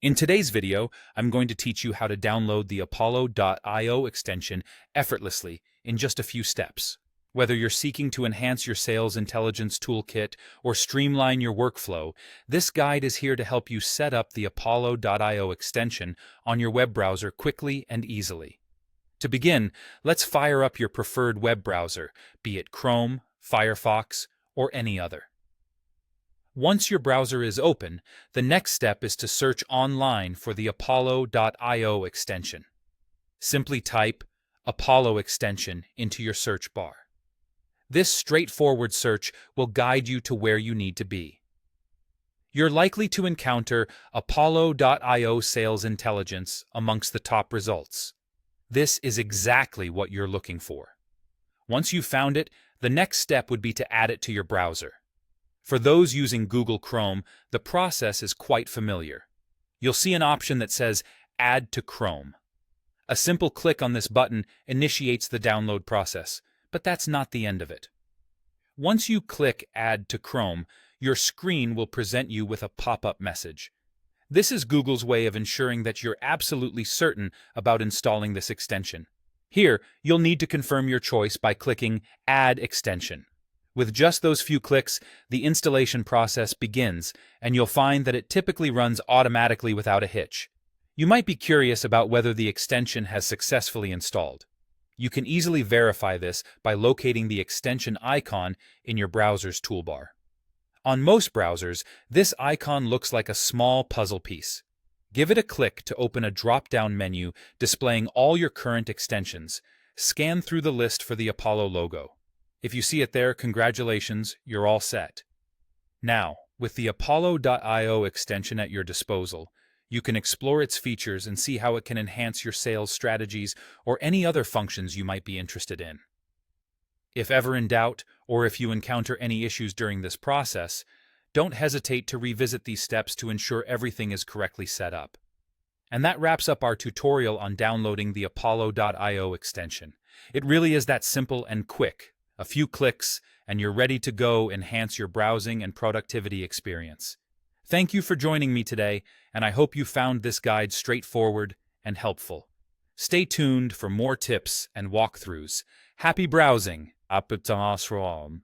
In today's video, I'm going to teach you how to download the Apollo.io extension effortlessly in just a few steps. Whether you're seeking to enhance your sales intelligence toolkit or streamline your workflow, this guide is here to help you set up the Apollo.io extension on your web browser quickly and easily. To begin, let's fire up your preferred web browser, be it Chrome, Firefox, or any other. Once your browser is open, the next step is to search online for the Apollo.io extension. Simply type Apollo extension into your search bar. This straightforward search will guide you to where you need to be. You're likely to encounter Apollo.io Sales Intelligence amongst the top results. This is exactly what you're looking for. Once you've found it, the next step would be to add it to your browser. For those using Google Chrome, the process is quite familiar. You'll see an option that says Add to Chrome. A simple click on this button initiates the download process, but that's not the end of it. Once you click Add to Chrome, your screen will present you with a pop-up message. This is Google's way of ensuring that you're absolutely certain about installing this extension. Here, you'll need to confirm your choice by clicking Add Extension. With just those few clicks, the installation process begins, and you'll find that it typically runs automatically without a hitch. You might be curious about whether the extension has successfully installed. You can easily verify this by locating the extension icon in your browser's toolbar. On most browsers, this icon looks like a small puzzle piece. Give it a click to open a drop-down menu displaying all your current extensions. Scan through the list for the Apollo logo. If you see it there, congratulations, you're all set. Now, with the Apollo.io extension at your disposal, you can explore its features and see how it can enhance your sales strategies or any other functions you might be interested in. If ever in doubt, or if you encounter any issues during this process, don't hesitate to revisit these steps to ensure everything is correctly set up. And that wraps up our tutorial on downloading the Apollo.io extension. It really is that simple and quick. A few clicks, and you're ready to go enhance your browsing and productivity experience. Thank you for joining me today, and I hope you found this guide straightforward and helpful. Stay tuned for more tips and walkthroughs. Happy browsing! Appetit.